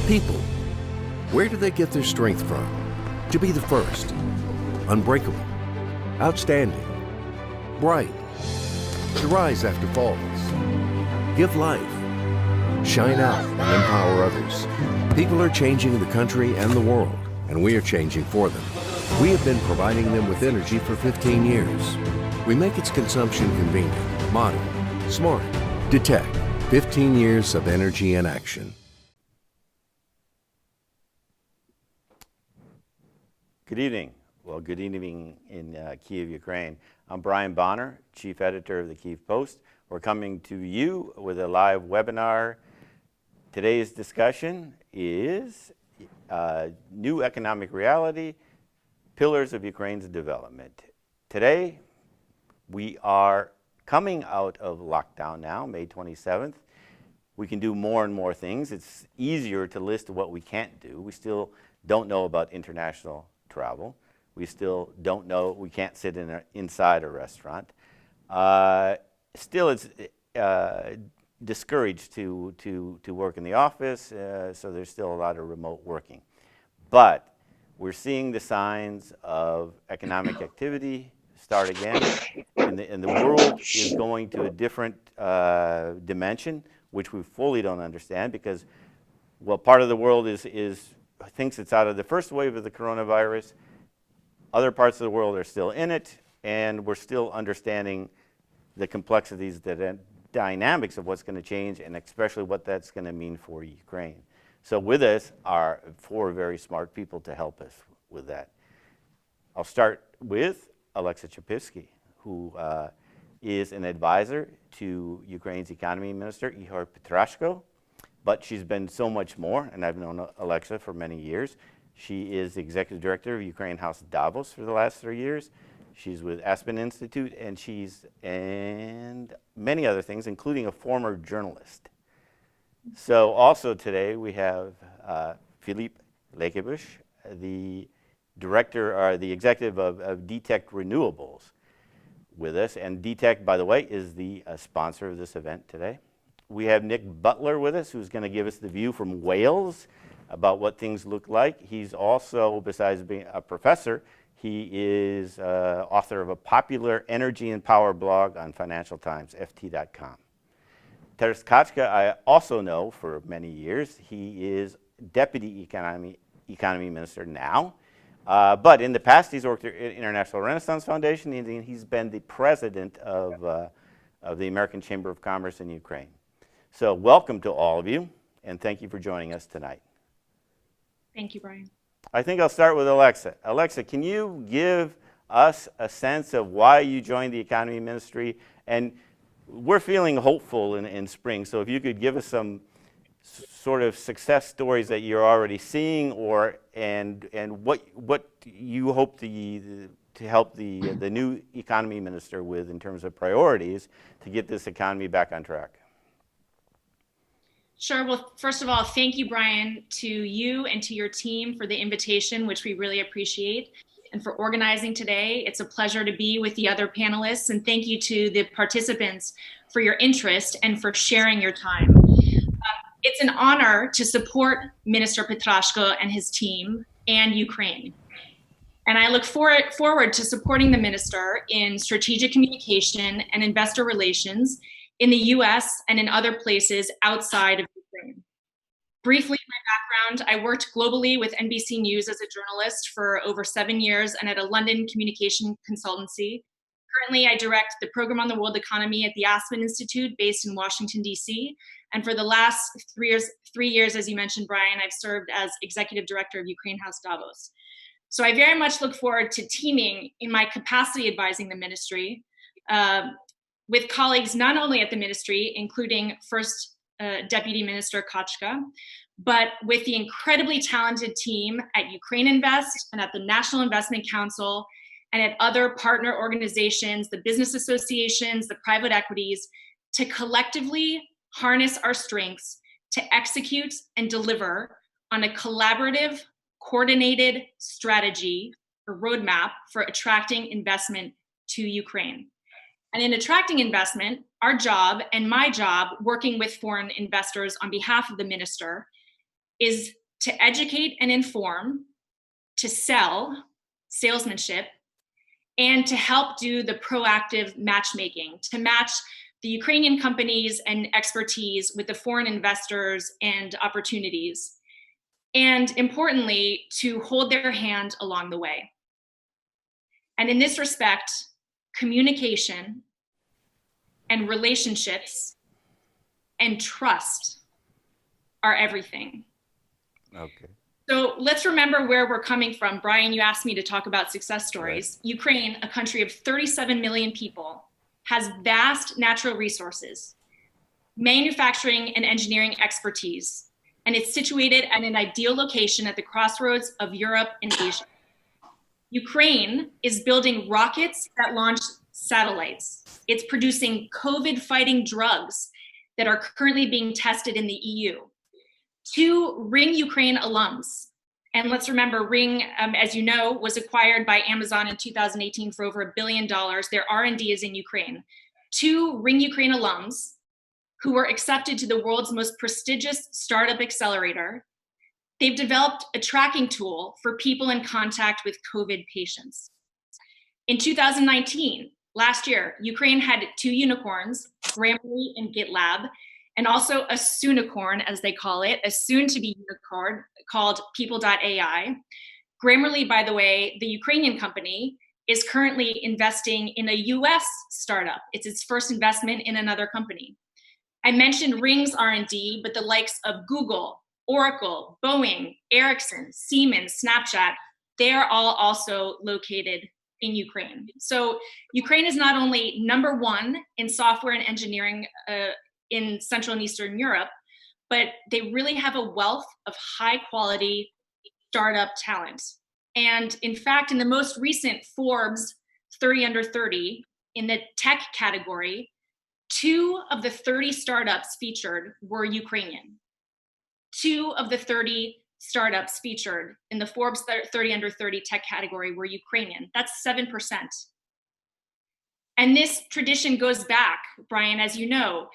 People. Where do they get their strength from? To be the first, unbreakable, outstanding, bright, to rise after falls, give life, shine out and empower others. People are changing the country and the world, and we are changing for them. We have been providing them with energy for 15 years. We make its consumption convenient, modern, smart. Detect 15 years of energy in action. Good evening. Well, good evening in Kyiv, Ukraine. I'm Brian Bonner, Chief Editor of the Kyiv Post. We're coming to you with a live webinar. Today's discussion is New Economic Reality, Pillars of Ukraine's Development. Today, we are coming out of lockdown now, May 27th. We can do more and more things. It's easier to list what we can't do. We still don't know about international travel. We still don't know, we can't sit inside a restaurant. Still, it's discouraged to work in the office, so there's still a lot of remote working. But we're seeing the signs of economic activity start again, and the world is going to a different dimension, which we fully don't understand because, well, part of the world thinks it's out of the first wave of the coronavirus. Other parts of the world are still in it, and we're still understanding the complexities, the dynamics of what's going to change, and especially what that's going to mean for Ukraine. So with us are four very smart people to help us with that. I'll start with Alexa Chapivsky, who is an advisor to Ukraine's economy minister, Ihor Petrashko. But she's been so much more, and I've known Alexa for many years. She is the executive director of Ukraine House Davos for the last 3 years. She's with Aspen Institute, and many other things, including a former journalist. So also today we have Philippe Lekebush, the director or the executive of Detect Renewables with us. And Detect, by the way, is the sponsor of this event today. We have Nick Butler with us, who's going to give us the view from Wales about what things look like. He's also, besides being a professor, he is author of a popular energy and power blog on Financial Times, ft.com. Teres Kachka, I also know for many years. He is Deputy Economy Minister now. But in the past, he's worked at International Renaissance Foundation, and he's been the president of the American Chamber of Commerce in Ukraine. So welcome to all of you, and thank you for joining us tonight. Thank you, Brian. I think I'll start with Alexa. Alexa, can you give us a sense of why you joined the economy ministry? And we're feeling hopeful in spring, so if you could give us some sort of success stories that you're already seeing, and what you hope to help the new economy minister with in terms of priorities to get this economy back on track. Sure. Well, first of all, thank you, Brian, to you and to your team for the invitation, which we really appreciate, and for organizing today. It's a pleasure to be with the other panelists, and thank you to the participants for your interest and for sharing your time. It's an honor to support Minister Petrashko and his team and Ukraine. And I look forward to supporting the minister in strategic communication and investor relations in the US and in other places outside of Ukraine. Briefly, my background, I worked globally with NBC News as a journalist for over 7 years and at a London communication consultancy. Currently, I direct the program on the world economy at the Aspen Institute based in Washington, DC. And for the last 3 years, as you mentioned, Brian, I've served as executive director of Ukraine House Davos. So I very much look forward to teaming in my capacity advising the ministry with colleagues not only at the ministry, including First Deputy Minister Kachka, but with the incredibly talented team at Ukraine Invest and at the National Investment Council and at other partner organizations, the business associations, the private equities, to collectively harness our strengths to execute and deliver on a collaborative, coordinated strategy or roadmap for attracting investment to Ukraine. And in attracting investment, our job and my job working with foreign investors on behalf of the minister is to educate and inform, to sell, salesmanship, and to help do the proactive matchmaking, to match the Ukrainian companies and expertise with the foreign investors and opportunities, and importantly, to hold their hand along the way. And in this respect, communication and relationships and trust are everything. Okay. So let's remember where we're coming from. Brian, you asked me to talk about success stories. Right. Ukraine, a country of 37 million people, has vast natural resources, manufacturing and engineering expertise, and it's situated at an ideal location at the crossroads of Europe and Asia. Ukraine is building rockets that launch satellites. It's producing COVID-fighting drugs that are currently being tested in the EU. 2 Ring Ukraine alums. And let's remember, Ring, as you know, was acquired by Amazon in 2018 for over $1 billion. Their R&D is in Ukraine. 2 Ring Ukraine alums who were accepted to the world's most prestigious startup accelerator. They've developed a tracking tool for people in contact with COVID patients. In 2019, last year, Ukraine had 2 unicorns, Grammarly and GitLab, and also a soonicorn, as they call it, a soon-to-be unicorn called People.ai. Grammarly, by the way, the Ukrainian company, is currently investing in a US startup. It's its first investment in another company. I mentioned Ring's R&D, but the likes of Google, Oracle, Boeing, Ericsson, Siemens, Snapchat, they are all also located in Ukraine. So Ukraine is not only #1 in software and engineering in Central and Eastern Europe, but they really have a wealth of high quality startup talent. And in fact, in the most recent Forbes 30 under 30, in the tech category, 2 of the 30 startups featured were Ukrainian. 2 of the 30 startups featured in the Forbes 30 under 30 tech category were Ukrainian. That's 7%. And this tradition goes back, Brian, as you know.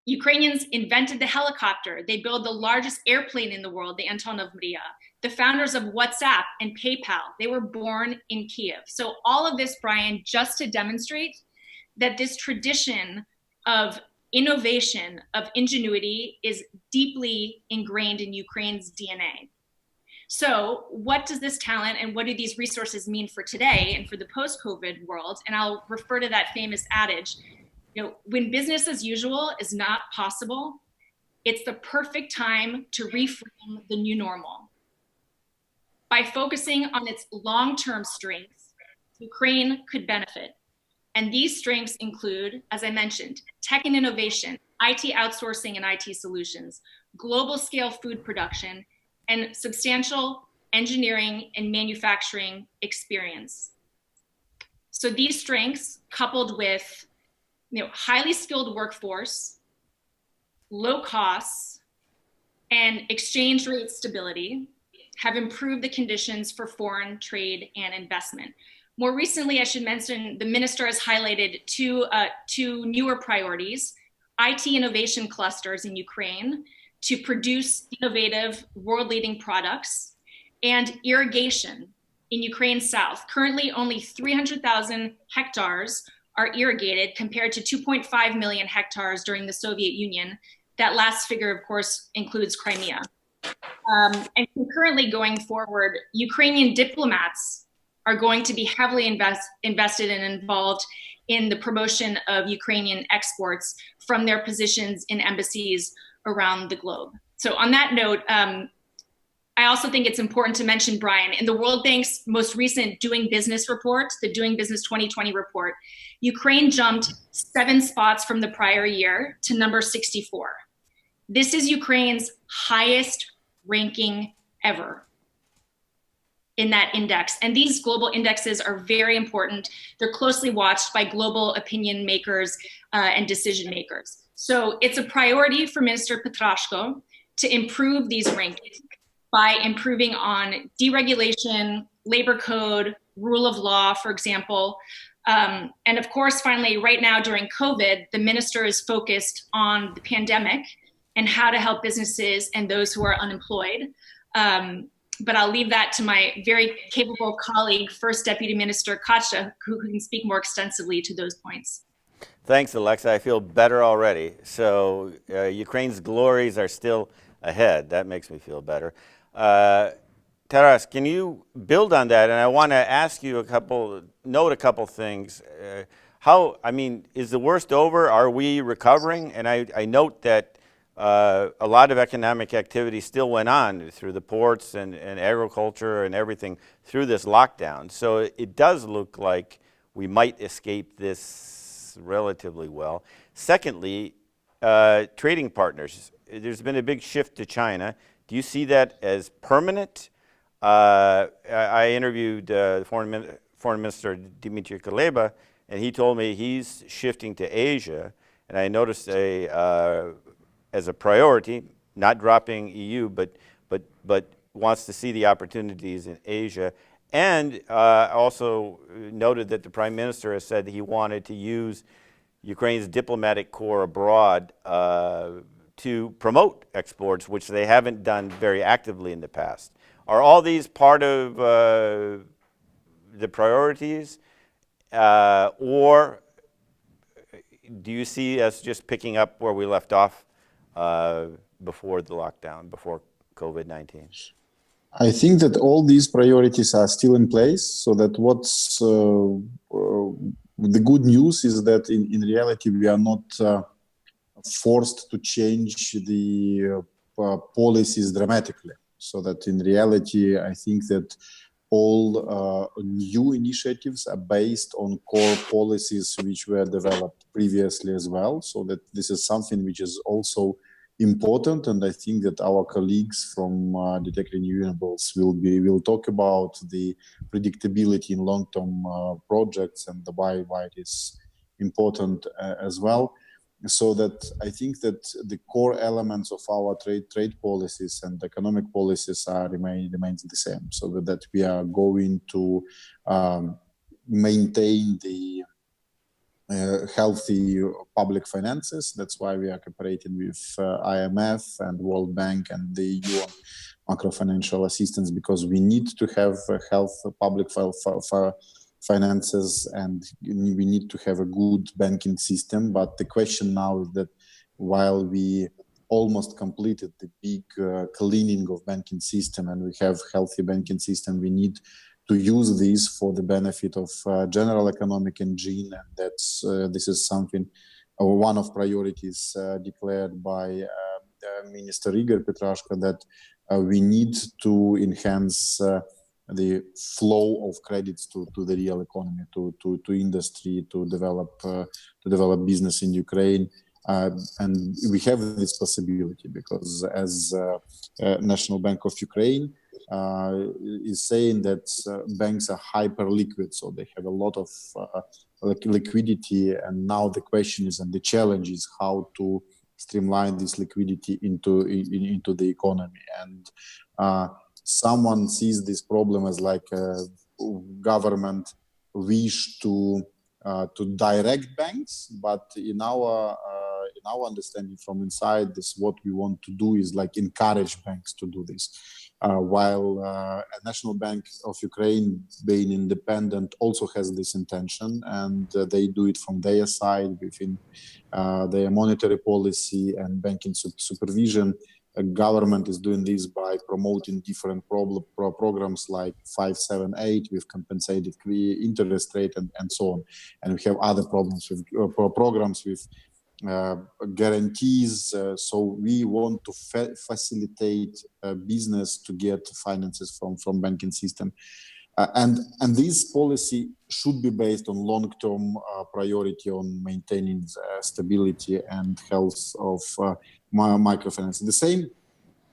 Ukrainians invented the helicopter. They built the largest airplane in the world, the Antonov Mria. The founders of WhatsApp and PayPal, they were born in Kiev. So all of this, Brian, just to demonstrate that this tradition of innovation, of ingenuity, is deeply ingrained in Ukraine's DNA. So what does this talent and what do these resources mean for today and for the post-COVID world? And I'll refer to that famous adage, when business as usual is not possible, it's the perfect time to reframe the new normal. By focusing on its long-term strengths, Ukraine could benefit. And these strengths include, as I mentioned, tech and innovation, IT outsourcing and IT solutions, global scale food production, and substantial engineering and manufacturing experience. So these strengths, coupled with highly skilled workforce, low costs, and exchange rate stability, have improved the conditions for foreign trade and investment. More recently, I should mention, the minister has highlighted two newer priorities: IT innovation clusters in Ukraine to produce innovative, world-leading products, and irrigation in Ukraine's south. Currently, only 300,000 hectares are irrigated compared to 2.5 million hectares during the Soviet Union. That last figure, of course, includes Crimea. And concurrently going forward, Ukrainian diplomats are going to be heavily invested and involved in the promotion of Ukrainian exports from their positions in embassies around the globe. So on that note, I also think it's important to mention, Brian, in the World Bank's most recent Doing Business report, the Doing Business 2020 report, Ukraine jumped 7 spots from the prior year to number 64. This is Ukraine's highest ranking ever in that index. And these global indexes are very important. They're closely watched by global opinion makers and decision makers. So it's a priority for Minister Petrashko to improve these rankings by improving on deregulation, labor code, rule of law, for example. And of course, finally, right now during COVID, the minister is focused on the pandemic and how to help businesses and those who are unemployed. But I'll leave that to my very capable colleague, First Deputy Minister Katja, who can speak more extensively to those points. Thanks, Alexa. I feel better already. So Ukraine's glories are still ahead. That makes me feel better. Taras, can you build on that? And I want to ask you a couple things. Is the worst over? Are we recovering? And I note that a lot of economic activity still went on through the ports and agriculture and everything through this lockdown. So it does look like we might escape this relatively well. Secondly, trading partners. There's been a big shift to China. Do you see that as permanent? I interviewed Foreign Minister Dmitry Kuleba, and he told me he's shifting to Asia. And I noticed as a priority, not dropping EU, but wants to see the opportunities in Asia. And also noted that the Prime Minister has said he wanted to use Ukraine's diplomatic corps abroad to promote exports, which they haven't done very actively in the past. Are all these part of the priorities, or do you see us just picking up where we left off before the lockdown, before COVID-19? I think that all these priorities are still in place, so that what's the good news is that in reality we are not forced to change the policies dramatically. So that in reality, I think that all new initiatives are based on core policies which were developed previously as well. So that this is something which is also important, and I think that our colleagues from Detect Renewables will talk about the predictability in long-term projects and why it is important as well. So that I think that the core elements of our trade policies and economic policies remains the same. So that we are going to maintain the healthy public finances. That's why we are cooperating with IMF and World Bank and the EU macro-financial assistance, because we need to have public finances, and we need to have a good banking system. But the question now is that while we almost completed the big cleaning of banking system and we have healthy banking system, we need to use this for the benefit of general economic engine, and this is something, one of priorities declared by Minister Igor Petrashko, that we need to enhance the flow of credits to the real economy, to industry, to develop business in Ukraine. And we have this possibility because as National Bank of Ukraine is saying that banks are hyper liquid, so they have a lot of liquidity, and now the question is, and the challenge is, how to streamline this liquidity into the economy. And someone sees this problem as like a government wish to direct banks, but in our understanding from inside, this what we want to do is like encourage banks to do this. While a National Bank of Ukraine, being independent, also has this intention, and they do it from their side within their monetary policy and banking supervision. Government is doing this by promoting different programs like 578 with compensated interest rate and so on. And we have other programs with guarantees. So we want to facilitate business to get finances from banking system. And this policy should be based on long-term priority on maintaining stability and health of microfinance. The same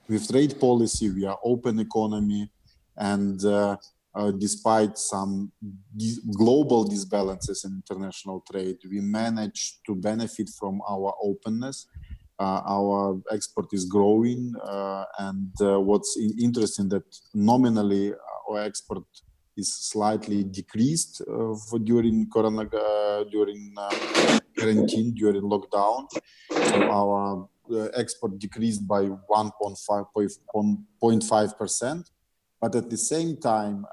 with trade policy. We are open economy, and despite some global disbalances in international trade, we manage to benefit from our openness. Our export is growing, and what's interesting that nominally our export is slightly decreased during quarantine, during lockdown. So our export decreased by 1.5%, but at the same time,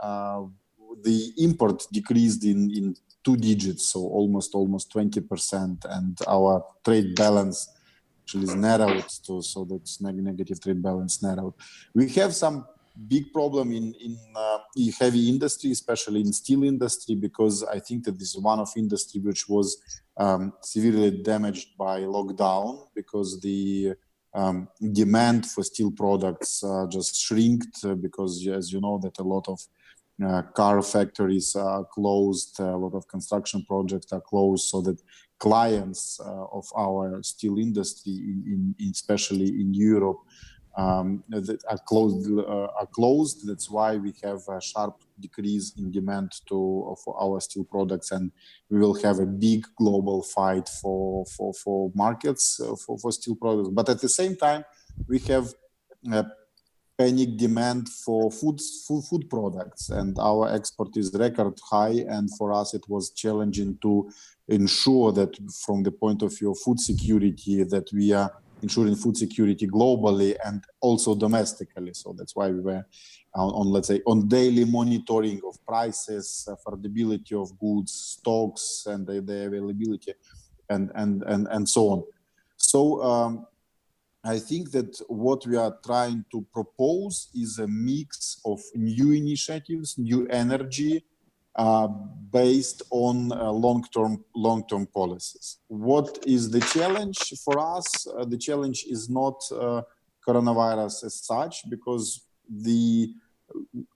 the import decreased in 2 digits, so almost 20%, and our trade balance actually is narrowed to, so that's negative trade balance narrowed. We have some big problem in heavy industry, especially in steel industry, because I think that this is one of industry which was severely damaged by lockdown, because the demand for steel products just shrinked, because as you know that a lot of car factories are closed, a lot of construction projects are closed, so that clients of our steel industry, especially in Europe, that are closed. That's why we have a sharp decrease in demand for our steel products, and we will have a big global fight for markets for steel products. But at the same time, we have panic demand for food products, and our export is record high, and for us it was challenging to ensure that from the point of view of food security, that we are ensuring food security globally and also domestically. So that's why we were on daily monitoring of prices, affordability of goods, stocks, and the availability, and so on. So I think that what we are trying to propose is a mix of new initiatives, new energy, based on long-term policies. What is the challenge for us? The challenge is not coronavirus as such, because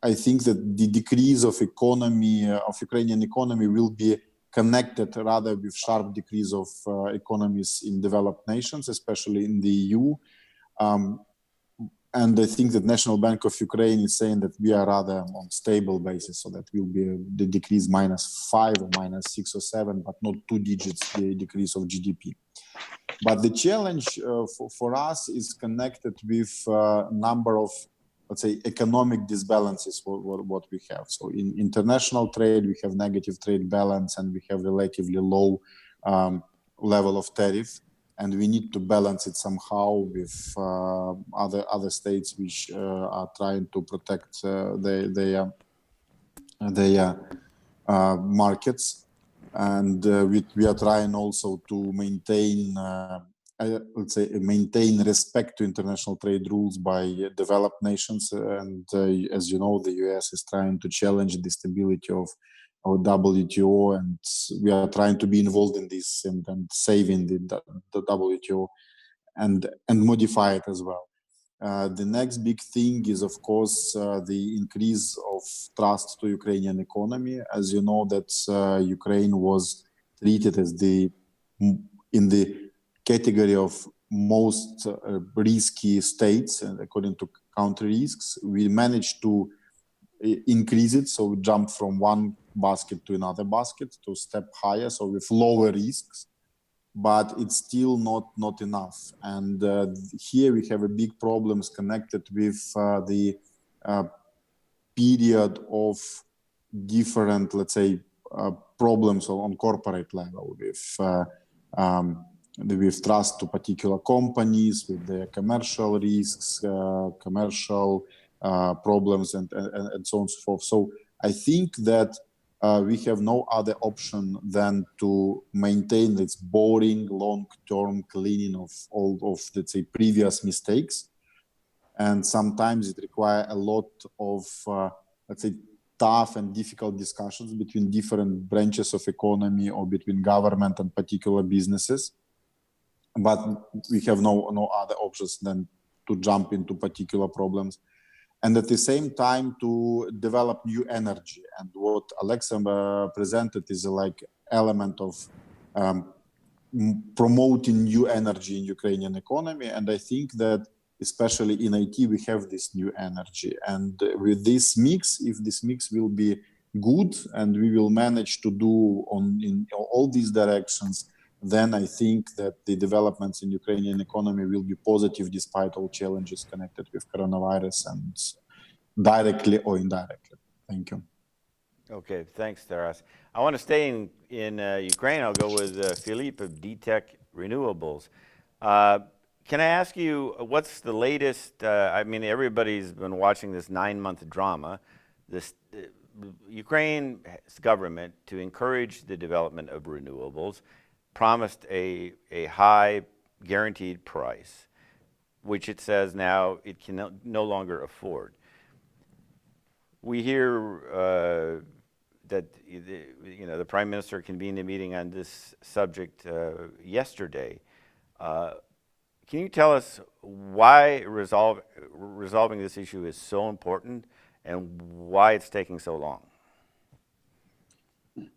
I think that the decrease of Ukrainian economy will be connected rather with sharp decrease of economies in developed nations, especially in the EU. And I think that National Bank of Ukraine is saying that we are rather on stable basis, so that will be the decrease -5 or -6 or 7, but not 2 digits, the decrease of GDP. But the challenge for us is connected with number of, let's say, economic disbalances, what we have. So in international trade, we have negative trade balance, and we have relatively low level of tariff. And we need to balance it somehow with other states which are trying to protect their markets. And we are trying also to maintain respect to international trade rules by developed nations. And as you know, the US is trying to challenge the stability of our WTO, and we are trying to be involved in this and saving the WTO and modify it as well. The next big thing is, of course, the increase of trust to Ukrainian economy. As you know, that Ukraine was treated as in the category of most risky states, and according to country risks, we managed to increase it, so we jumped from one basket to another basket to step higher, so with lower risks, but it's still not enough. And here we have a big problems connected with the period of different, let's say, problems on corporate level with trust to particular companies, with their commercial risks, commercial problems, and so on and so forth. So I think that we have no other option than to maintain this boring, long-term cleaning of all of, let's say, previous mistakes. And sometimes it requires a lot of, let's say, tough and difficult discussions between different branches of economy or between government and particular businesses. But we have no other options than to jump into particular problems. And at the same time to develop new energy. And what Alexa presented is like element of promoting new energy in Ukrainian economy. And I think that especially in IT, we have this new energy. And with this mix, if this mix will be good and we will manage to do in all these directions, then I think that the developments in Ukrainian economy will be positive despite all challenges connected with coronavirus, and directly or indirectly. Thank you. Okay, thanks, Taras. I want to stay in Ukraine. I'll go with Philippe of DTech Renewables. Can I ask you, what's the latest? I mean, everybody's been watching this 9-month drama. This Ukraine's government, to encourage the development of renewables, promised a high guaranteed price, which it says now it can no longer afford. We hear that the Prime Minister convened a meeting on this subject yesterday. Can you tell us why resolving this issue is so important and why it's taking so long?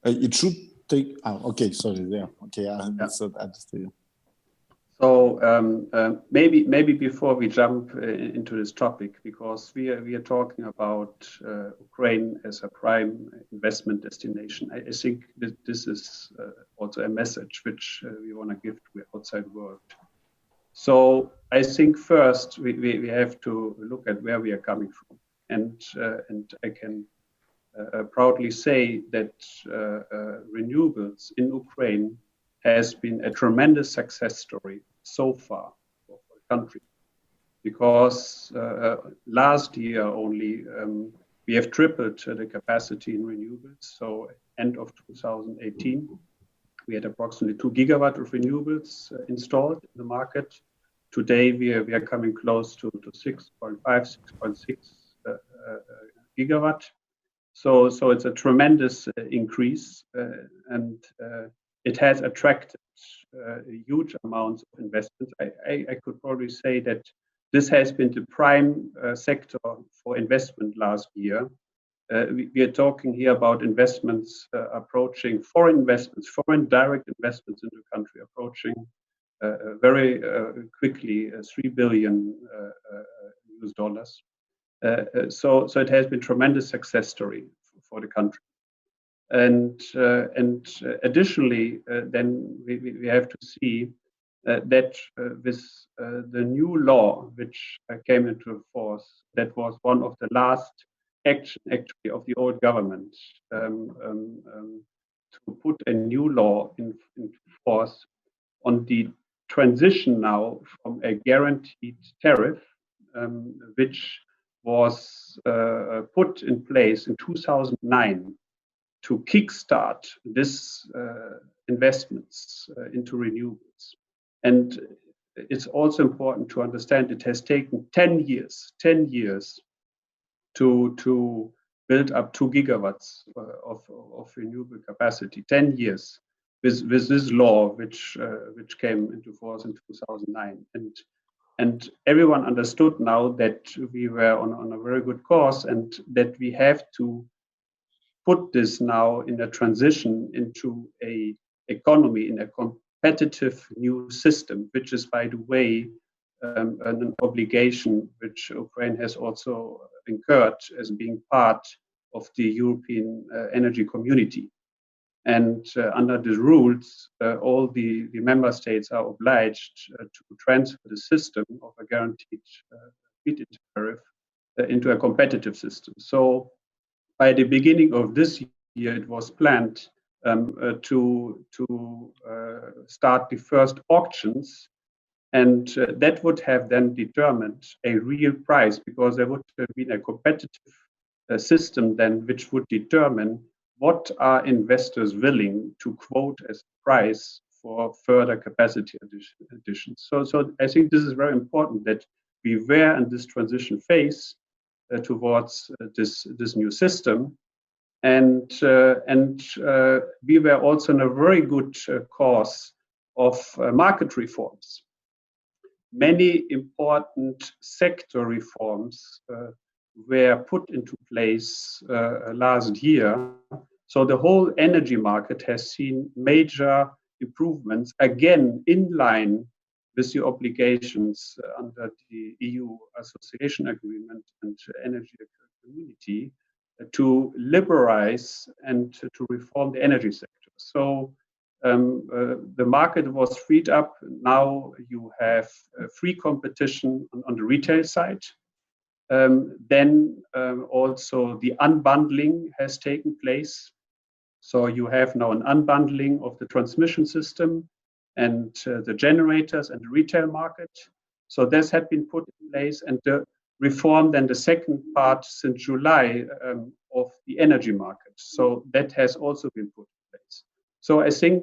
It should take. Okay, sorry. There. Okay, I understand. So maybe before we jump into this topic, because we are talking about Ukraine as a prime investment destination, I think this is also a message which we want to give to the outside world. So I think first we have to look at where we are coming from, and I can proudly say that renewables in Ukraine has been a tremendous success story so far for the country, because last year only we have tripled the capacity in renewables. So end of 2018, we had approximately 2 gigawatt of renewables installed in the market. Today we are coming close to 6.5, 6.6 gigawatt. So it's a tremendous increase, and it has attracted huge amounts of investments. I could probably say that this has been the prime sector for investment last year. We are talking here about investments approaching foreign direct investments into the country, approaching very quickly $3 billion US dollars. So it has been a tremendous success story for the country. And additionally, then we have to see that with the new law which came into force, that was one of the last action actually of the old government, to put a new law into force on the transition now from a guaranteed tariff, which was put in place in 2009 to kickstart this investments into renewables. And it's also important to understand it has taken 10 years to build up 2 gigawatts of renewable capacity. 10 years with this law which came into force in 2009. And everyone understood now that we were on a very good course, and that we have to put this now in a transition into a economy, in a competitive new system, which is, by the way, an obligation which Ukraine has also incurred as being part of the European energy community. And under the rules, all the member states are obliged to transfer the system of a guaranteed feed-in tariff into a competitive system. So by the beginning of this year, it was planned to start the first auctions, and that would have then determined a real price, because there would have been a competitive system then which would determine what are investors willing to quote as price for further capacity additions. So I think this is very important, that we were in this transition phase towards this new system, and we were also in a very good course of market reforms. Many important sector reforms were put into place last year. So the whole energy market has seen major improvements, again in line with the obligations under the EU Association Agreement and Energy Community to liberalize and to reform the energy sector. So the market was freed up. Now you have free competition on the retail side. Then also the unbundling has taken place. So you have now an unbundling of the transmission system and the generators and the retail market. So this had been put in place, and the reform, then the second part since July of the energy market. So that has also been put in place. So I think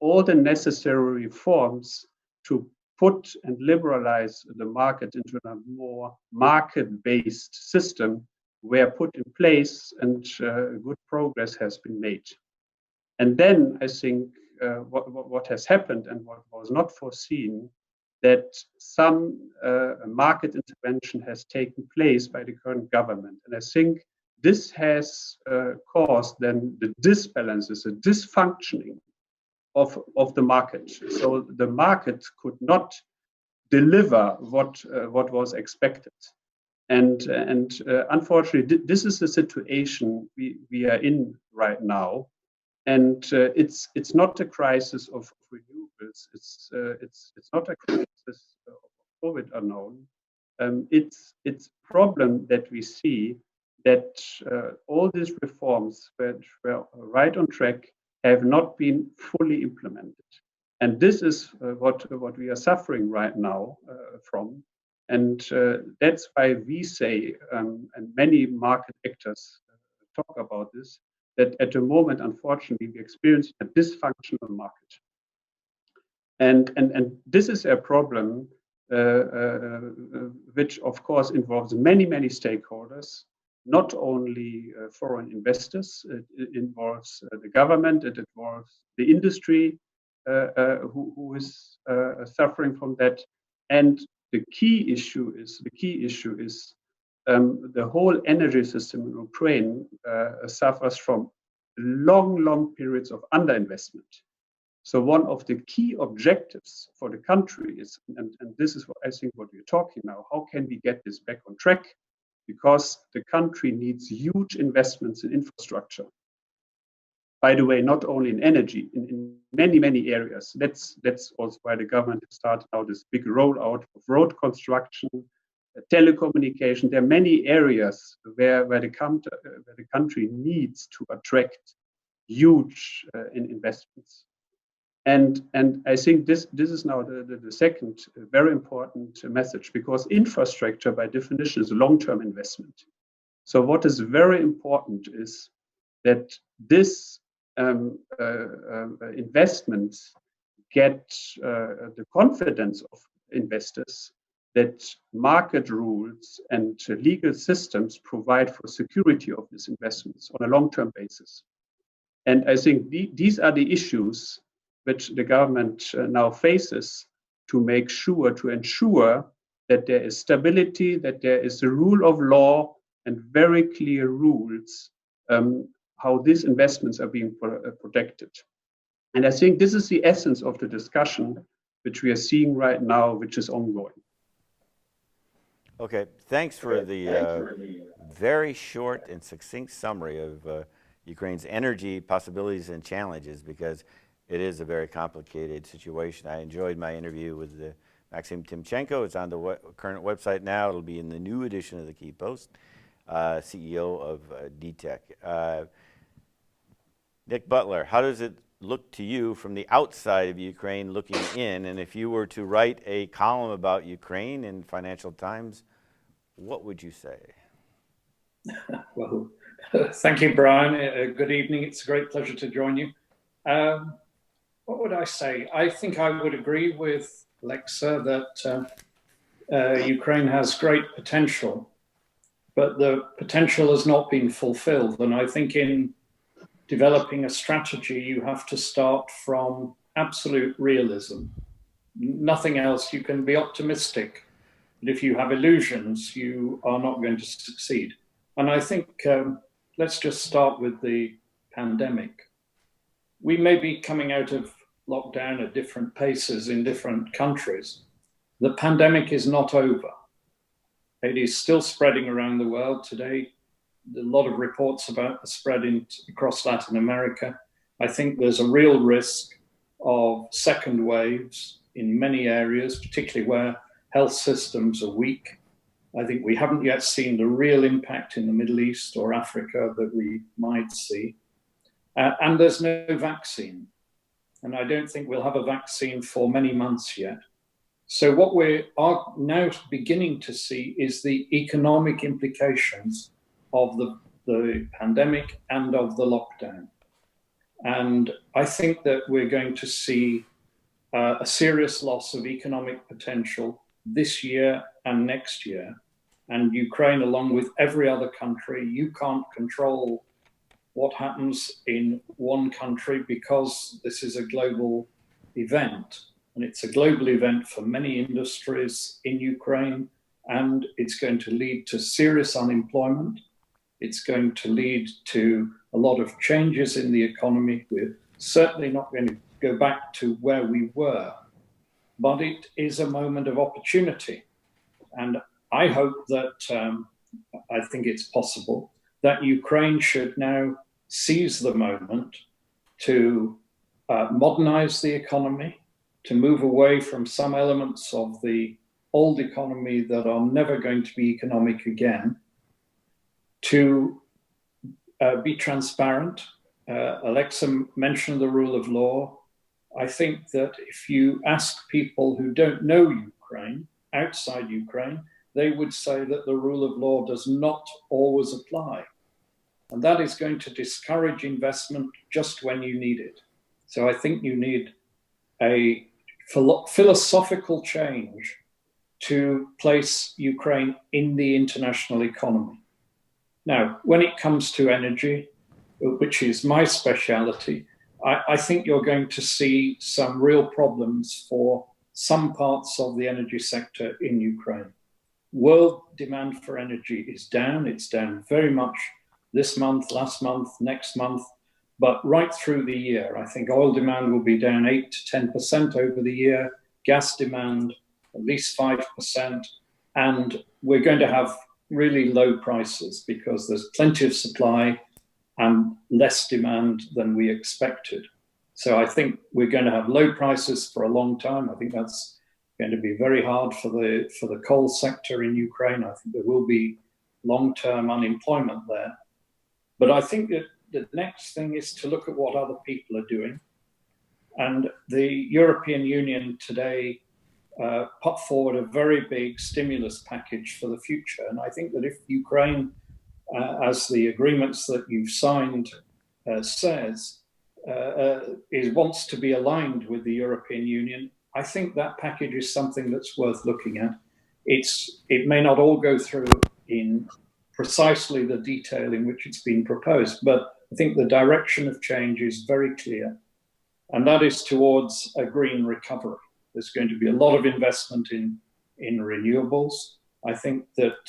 all the necessary reforms to put and liberalize the market into a more market-based system were put in place, and good progress has been made. And then I think what has happened and what was not foreseen, that some market intervention has taken place by the current government. And I think this has caused then the disbalances, the dysfunctioning of the market. So the market could not deliver what was expected. And unfortunately, this is the situation we are in right now. And it's not a crisis of renewables. It's not a crisis of COVID unknown. It's a problem that we see that all these reforms which were right on track have not been fully implemented. And this is what we are suffering right now from. And that's why we say, and many market actors talk about this, that at the moment, unfortunately, we experience a dysfunctional market. And this is a problem which, of course, involves many, many stakeholders, not only foreign investors. It involves the government, it involves the industry who is suffering from that. And the key issue is the whole energy system in Ukraine suffers from long periods of underinvestment. So one of the key objectives for the country is, and this is what I think what we're talking now, how can we get this back on track? Because the country needs huge investments in infrastructure. By the way, not only in energy, in many areas. That's also why the government has started now this big rollout of road construction, telecommunication. There are many areas where the country needs to attract huge investments. And I think this is now the second very important message, because infrastructure by definition is long-term investment. So what is very important is that this investments get the confidence of investors that market rules and legal systems provide for security of these investments on a long-term basis. And I think these are the issues which the government now faces to ensure that there is stability, that there is a rule of law and very clear rules how these investments are being protected. And I think this is the essence of the discussion which we are seeing right now, which is ongoing. Okay, thanks for the very short and succinct summary of Ukraine's energy possibilities and challenges, because it is a very complicated situation. I enjoyed my interview with Maxim Timchenko. It's on the current website now. It'll be in the new edition of the Key Post, CEO of DTEC. Nick Butler, how does it look to you from the outside of Ukraine looking in? And if you were to write a column about Ukraine in Financial Times, what would you say? Well, thank you, Brian. Good evening. It's a great pleasure to join you. What would I say? I think I would agree with Lexa that Ukraine has great potential, but the potential has not been fulfilled. And I think in developing a strategy, you have to start from absolute realism. Nothing else. You can be optimistic, but if you have illusions, you are not going to succeed. And I think let's just start with the pandemic. We may be coming out of lockdown at different paces in different countries. The pandemic is not over. It is still spreading around the world today. A lot of reports about the spread across Latin America. I think there's a real risk of second waves in many areas, particularly where health systems are weak. I think we haven't yet seen the real impact in the Middle East or Africa that we might see. And there's no vaccine. And I don't think we'll have a vaccine for many months yet. So what we are now beginning to see is the economic implications of the pandemic and of the lockdown. And I think that we're going to see a serious loss of economic potential this year and next year. And Ukraine, along with every other country, you can't control what happens in one country because this is a global event. And it's a global event for many industries in Ukraine, and it's going to lead to serious unemployment. It's going to lead to a lot of changes in the economy. We're certainly not going to go back to where we were, but it is a moment of opportunity. And I hope that, I think it's possible, that Ukraine should now seize the moment to modernize the economy, to move away from some elements of the old economy that are never going to be economic again, to be transparent. Alexa mentioned the rule of law. I think that if you ask people who don't know Ukraine, outside Ukraine, they would say that the rule of law does not always apply. And that is going to discourage investment just when you need it. So I think you need a philosophical change to place Ukraine in the international economy. Now, when it comes to energy, which is my speciality, I think you're going to see some real problems for some parts of the energy sector in Ukraine. World demand for energy is down. It's down very much this month, last month, next month, but right through the year. I think oil demand will be down 8 to 10% over the year, gas demand at least 5%, and we're going to have really low prices because there's plenty of supply and less demand than we expected. So I think we're going to have low prices for a long time. I think that's going to be very hard for the coal sector in Ukraine. I think there will be long-term unemployment there. But I think that the next thing is to look at what other people are doing. And the European Union today put forward a very big stimulus package for the future. And I think that if Ukraine, as the agreements that you've signed says, wants to be aligned with the European Union, I think that package is something that's worth looking at. It may not all go through in precisely the detail in which it's been proposed, but I think the direction of change is very clear, and that is towards a green recovery. There's going to be a lot of investment in renewables. I think that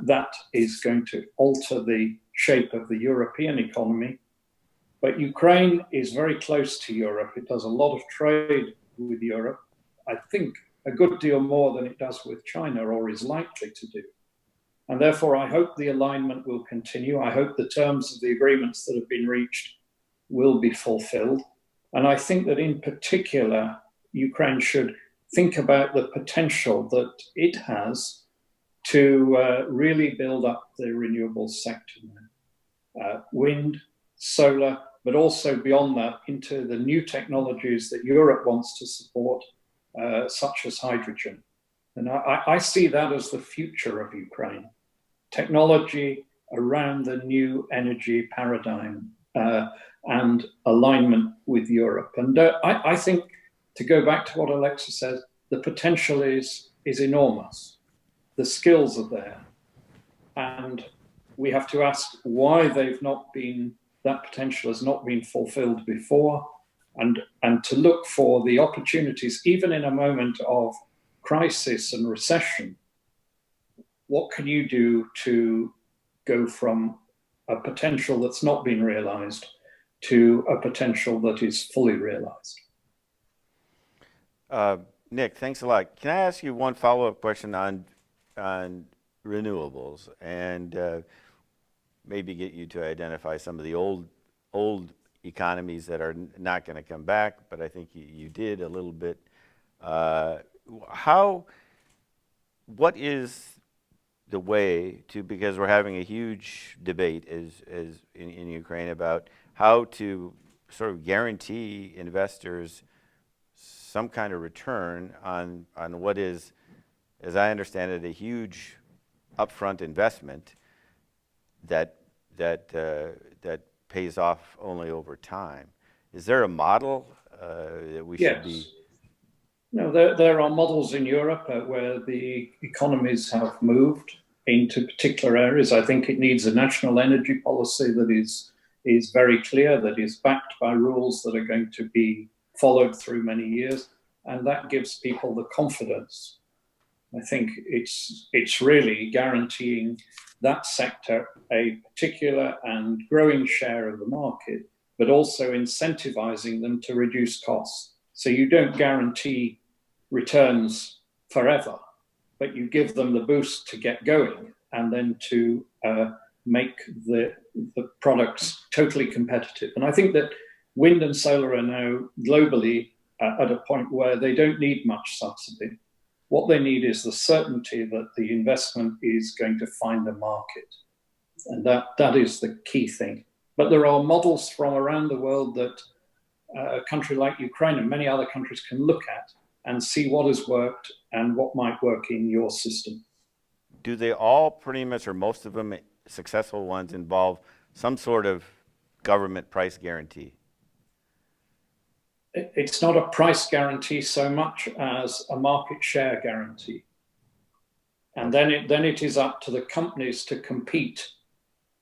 that is going to alter the shape of the European economy. But Ukraine is very close to Europe. It does a lot of trade with Europe. I think a good deal more than it does with China, or is likely to do. And therefore, I hope the alignment will continue. I hope the terms of the agreements that have been reached will be fulfilled. And I think that in particular, Ukraine should think about the potential that it has to really build up the renewables sector now. Wind, solar, but also beyond that into the new technologies that Europe wants to support, such as hydrogen. And I see that as the future of Ukraine. Technology around the new energy paradigm and alignment with Europe. And I think, to go back to what Alexa said, the potential is enormous. The skills are there. And we have to ask why that potential has not been fulfilled before, and to look for the opportunities, even in a moment of crisis and recession. What can you do to go from a potential that's not been realized to a potential that is fully realized? Nick, thanks a lot. Can I ask you one follow-up question on renewables, and maybe get you to identify some of the old economies that are not going to come back, but I think you did a little bit. What is the way to, because we're having a huge debate in Ukraine about how to sort of guarantee investors some kind of return on what is, as I understand it, a huge upfront investment that pays off only over time. Is there a model that we should be? No, there are models in Europe where the economies have moved into particular areas. I think it needs a national energy policy that is very clear, that is backed by rules that are going to be followed through many years, and that gives people the confidence. I think it's really guaranteeing that sector a particular and growing share of the market, but also incentivizing them to reduce costs. So you don't guarantee returns forever, but you give them the boost to get going and then to make the products totally competitive. And I think that wind and solar are now globally at a point where they don't need much subsidy. What they need is the certainty that the investment is going to find a market. And that is the key thing. But there are models from around the world that a country like Ukraine and many other countries can look at and see what has worked and what might work in your system. Do they all pretty much, or most of them, successful ones, involve some sort of government price guarantee? It's not a price guarantee so much as a market share guarantee. And then it is up to the companies to compete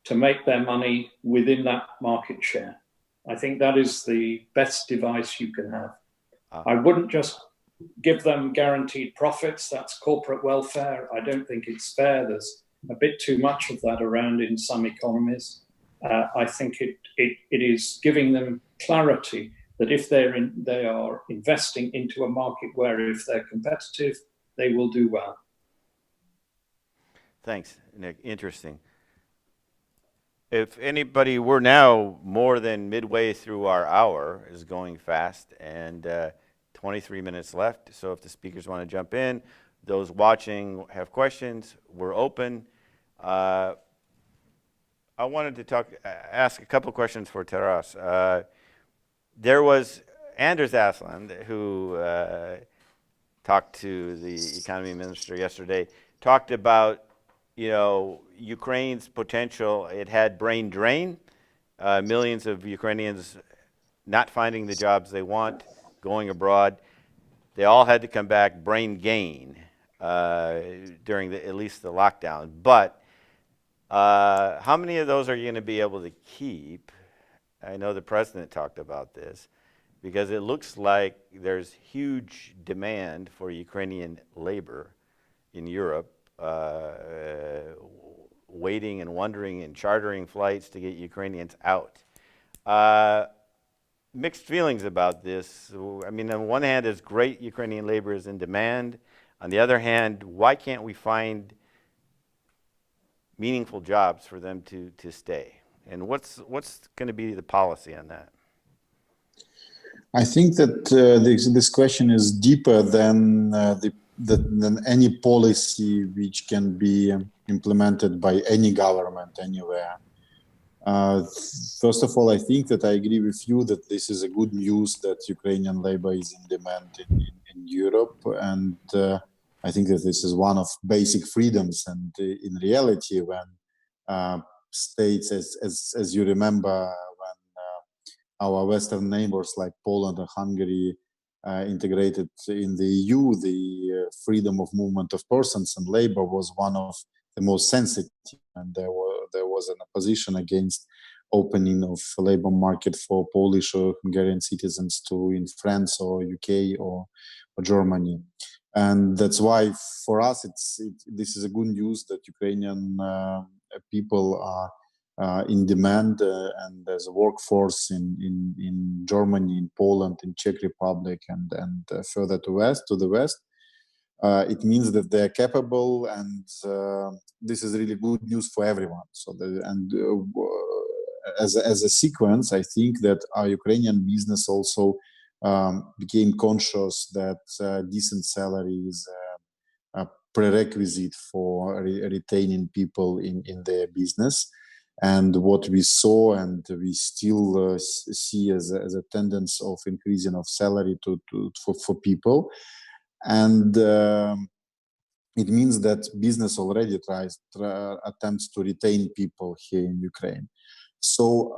to make their money within that market share. I think that is the best device you can have. I wouldn't just give them guaranteed profits. That's corporate welfare. I don't think it's fair. There's a bit too much of that around in some economies. I think it is giving them clarity that if they are investing into a market where if they're competitive, they will do well. Thanks, Nick. Interesting. If anybody, we're now more than midway through our hour, is going fast, and 23 minutes left. So if the speakers want to jump in, those watching have questions, we're open. I wanted to ask a couple questions for Taras. There was Anders Aslan, who talked to the economy minister yesterday, talked about, Ukraine's potential. It had brain drain, millions of Ukrainians not finding the jobs they want, going abroad. They all had to come back brain gain during at least the lockdown. But how many of those are you going to be able to keep? I know the president talked about this, because it looks like there's huge demand for Ukrainian labor in Europe, waiting and wondering and chartering flights to get Ukrainians out. Mixed feelings about this. I mean, on one hand, it's great Ukrainian labor is in demand. On the other hand, why can't we find meaningful jobs for them to stay? And what's going to be the policy on that? I think that this question is deeper than than any policy which can be implemented by any government anywhere. First of all, I think that I agree with you that this is a good news that Ukrainian labor is in demand in Europe, and I think that this is one of basic freedoms. And in reality, when states, as you remember, when our Western neighbors like Poland and Hungary integrated in the EU, the freedom of movement of persons and labor was one of the most sensitive, and there was an opposition against opening of labor market for Polish or Hungarian citizens to in France or UK or Germany. And that's why for us this is a good news that Ukrainian people are in demand, and there's a workforce in Germany, in Poland, in Czech Republic, and further to the west. It means that they're capable, and this is really good news for everyone. So, as a sequence, I think that our Ukrainian business also became conscious that decent salary is a prerequisite for retaining people in their business. And what we saw and we still see as a tendency of increasing of salary for people. And it means that business already attempts to retain people here in Ukraine. So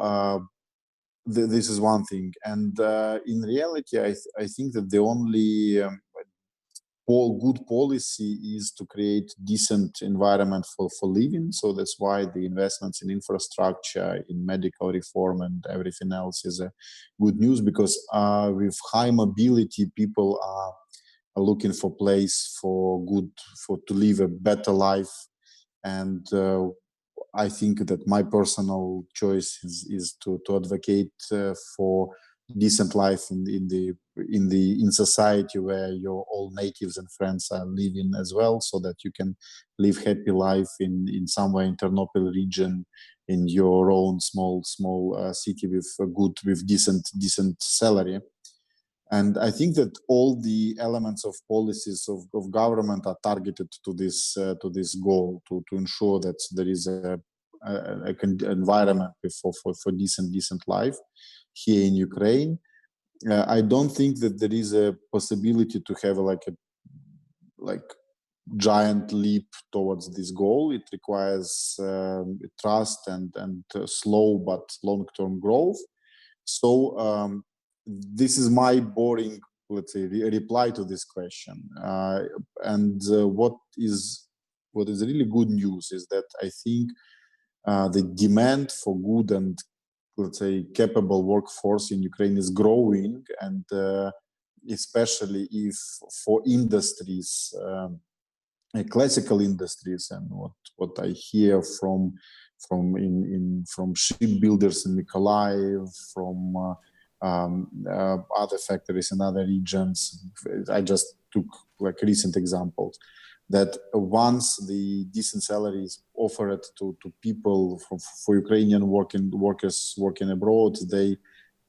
this is one thing. And in reality, I think that the only good policy is to create decent environment for living. So that's why the investments in infrastructure, in medical reform and everything else is a good news, because with high mobility, people are looking for place to live a better life. And I think that my personal choice is to advocate for decent life in society where your all natives and friends are living as well, so that you can live happy life in somewhere in Ternopil region, in your own small city with decent salary. And I think that all the elements of policies of government are targeted to this goal, to ensure that there is a environment for decent life here in Ukraine. I don't think that there is a possibility to have like giant leap towards this goal. It requires trust and slow but long-term growth. So this is my boring, let's say, reply to this question. And what is really good news is that I think the demand for good and, let's say, capable workforce in Ukraine is growing, and especially if for industries, classical industries, and what I hear from shipbuilders in Mykolaiv, from other factories in other regions. I just took like recent examples, that once the decent salary is offered to people for Ukrainian workers working abroad, they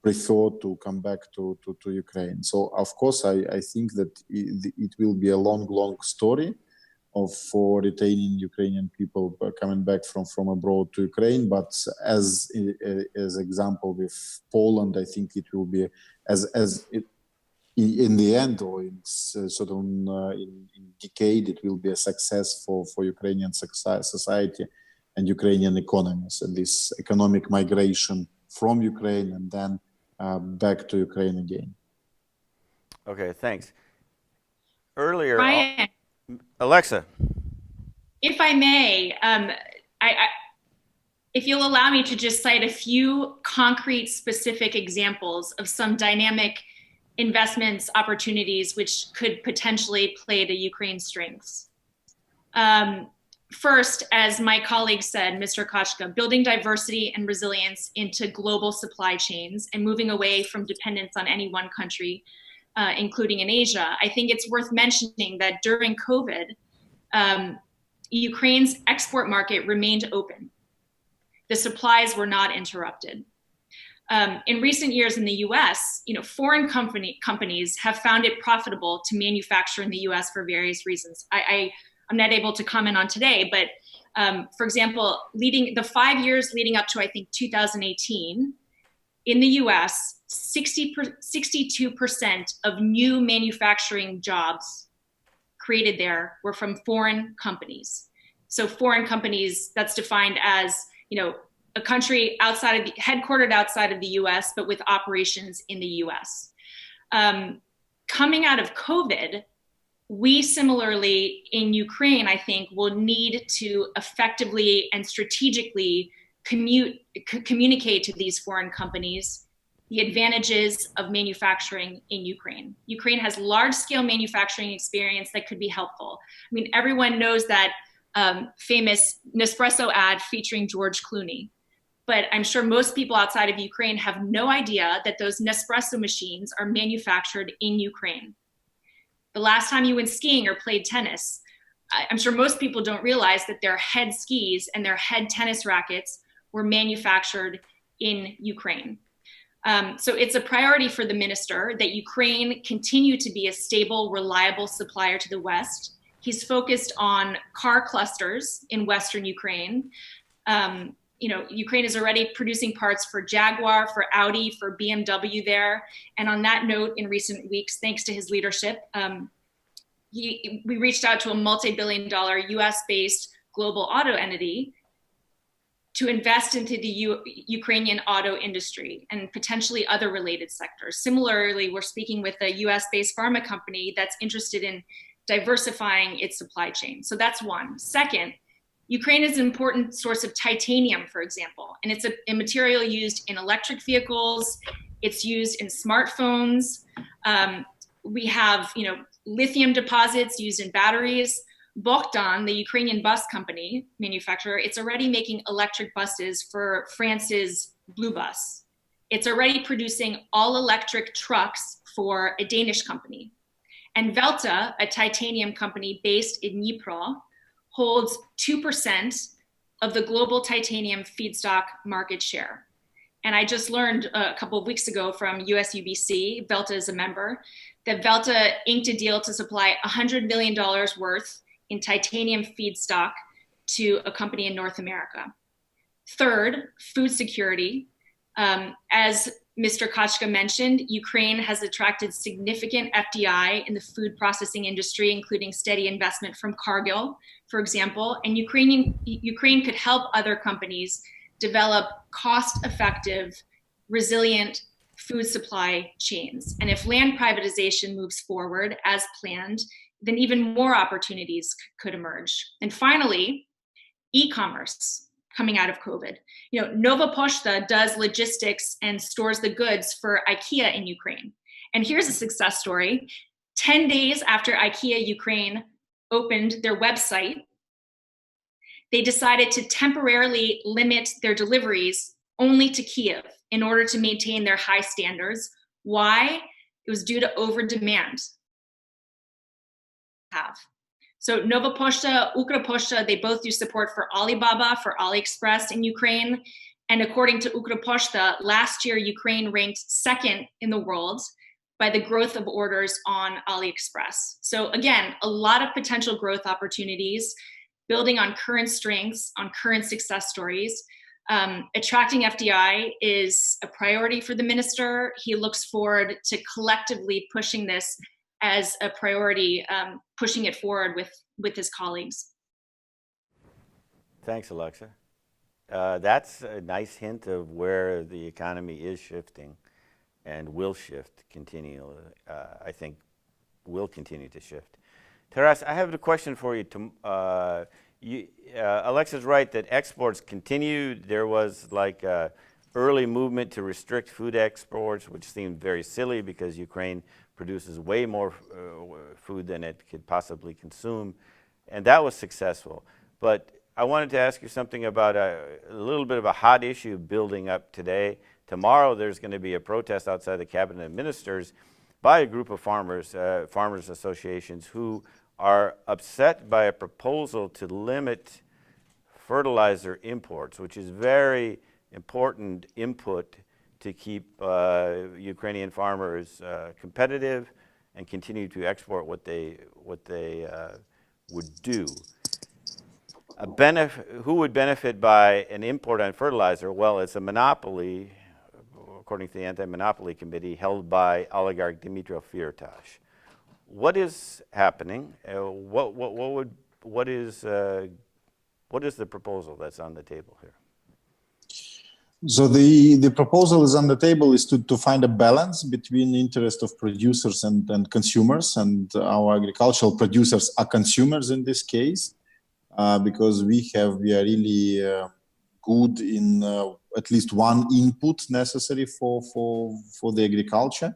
prefer to come back to Ukraine. So of course, I think that it will be a long story for retaining Ukrainian people coming back from abroad to Ukraine. But as example with Poland, I think it will be in the end, or in decade, it will be a success for Ukrainian society and Ukrainian economies, and this economic migration from Ukraine and then back to Ukraine again. Okay, thanks. Earlier, Brian, Alexa. if I may, if you'll allow me to just cite a few concrete, specific examples of some dynamic investments opportunities which could potentially play to Ukraine's strengths. First, as my colleague said, Mr. Kochka, building diversity and resilience into global supply chains and moving away from dependence on any one country, including in Asia. I think it's worth mentioning that during COVID, Ukraine's export market remained open. The supplies were not interrupted. In recent years in the US, foreign companies have found it profitable to manufacture in the US for various reasons. I'm not able to comment on today, but for example, the 5 years leading up to, I think, 2018, in the US, 62% of new manufacturing jobs created there were from foreign companies. So foreign companies, that's defined as, a country headquartered outside of the US, but with operations in the US. Coming out of COVID, we similarly in Ukraine, I think, will need to effectively and strategically communicate to these foreign companies the advantages of manufacturing in Ukraine. Ukraine has large-scale manufacturing experience that could be helpful. I mean, everyone knows that famous Nespresso ad featuring George Clooney. But I'm sure most people outside of Ukraine have no idea that those Nespresso machines are manufactured in Ukraine. The last time you went skiing or played tennis, I'm sure most people don't realize that their head skis and their head tennis rackets were manufactured in Ukraine. So it's a priority for the minister that Ukraine continue to be a stable, reliable supplier to the West. He's focused on car clusters in Western Ukraine. Ukraine is already producing parts for Jaguar, for Audi, for BMW there. And on that note, in recent weeks, thanks to his leadership, we reached out to a multi-billion-dollar US-based global auto entity to invest into the Ukrainian auto industry and potentially other related sectors. Similarly, we're speaking with a US-based pharma company that's interested in diversifying its supply chain. So that's one. Second, Ukraine is an important source of titanium, for example, and it's a material used in electric vehicles. It's used in smartphones. We have, lithium deposits used in batteries. Bogdan, the Ukrainian bus company manufacturer, it's already making electric buses for France's Blue Bus. It's already producing all electric trucks for a Danish company. And Velta, a titanium company based in Dnipro, holds 2% of the global titanium feedstock market share. And I just learned a couple of weeks ago from USUBC, Velta is a member, that Velta inked a deal to supply $100 million worth in titanium feedstock to a company in North America. Third, food security. As Mr. Kachka mentioned, Ukraine has attracted significant FDI in the food processing industry, including steady investment from Cargill, for example, and Ukraine could help other companies develop cost-effective, resilient food supply chains. And if land privatization moves forward as planned, then even more opportunities could emerge. And finally, e-commerce coming out of COVID. Nova Poshta does logistics and stores the goods for IKEA in Ukraine. And here's a success story. 10 days after IKEA Ukraine opened their website, they decided to temporarily limit their deliveries only to Kyiv in order to maintain their high standards. Why? It was due to over-demand. So Nova Poshta, Ukroposhta, they both do support for Alibaba, for AliExpress in Ukraine. And according to Ukroposhta, last year, Ukraine ranked second in the world by the growth of orders on AliExpress. So again, a lot of potential growth opportunities, building on current strengths, on current success stories. Attracting FDI is a priority for the minister. He looks forward to collectively pushing this as a priority, pushing it forward with his colleagues. Thanks, Alexa. That's a nice hint of where the economy is shifting and will shift continually. I think will continue to shift. Taras, I have a question for you. Alexa's right that exports continued. There was like a early movement to restrict food exports, which seemed very silly because Ukraine produces way more food than it could possibly consume, and that was successful. But I wanted to ask you something about a little bit of a hot issue building up today. Tomorrow there's going to be a protest outside the Cabinet of Ministers by a group of farmers associations who are upset by a proposal to limit fertilizer imports, which is very important input to keep Ukrainian farmers competitive and continue to export what they would do. Who would benefit by an import on fertilizer? Well, it's a monopoly, according to the Anti-Monopoly Committee, held by oligarch Dmitry Firtash. What is happening? What is the proposal that's on the table here? So the proposal is on the table is to find a balance between the interest of producers and consumers, and our agricultural producers are consumers in this case, because we are really good in at least one input necessary for the agriculture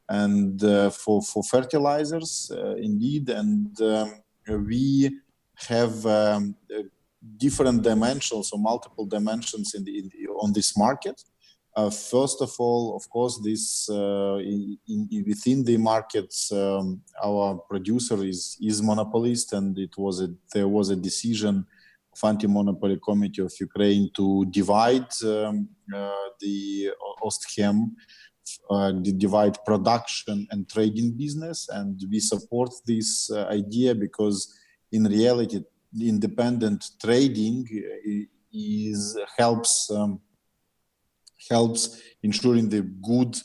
and for fertilizers, indeed, and we have different dimensions or multiple dimensions on this market. First of all, of course, within the markets, our producer is monopolist, and there was a decision of Anti-Monopoly Committee of Ukraine to divide the Ostchem, divide production and trading business, and we support this idea because in reality, independent trading helps ensuring the good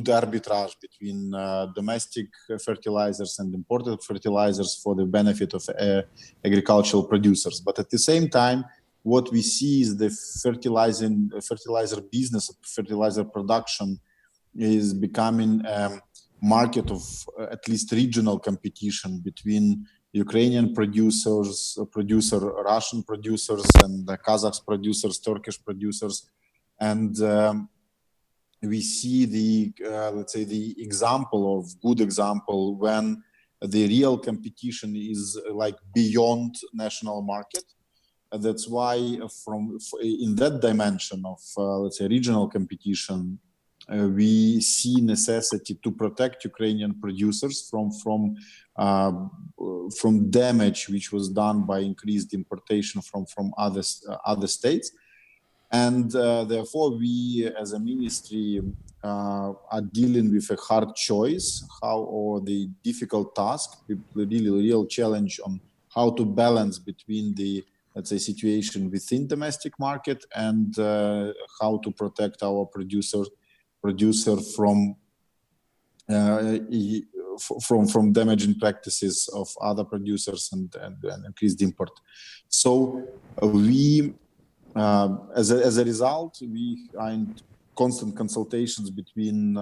arbitrage between domestic fertilizers and imported fertilizers for the benefit of agricultural producers. But at the same time, what we see is the fertilizer business, fertilizer production is becoming a market of at least regional competition between Ukrainian producers, Russian producers, and Kazakh producers, Turkish producers. And we see the, let's say, the good example when the real competition is like beyond national market. That's why in that dimension of, let's say, regional competition, we see necessity to protect Ukrainian producers from damage which was done by increased importation from other states. And therefore, we as a ministry are dealing with a hard choice, or the difficult task, the real challenge on how to balance between the, let's say, situation within domestic market and how to protect our producer from damaging practices of other producers and increased import. So we, as a result, we are in constant consultations between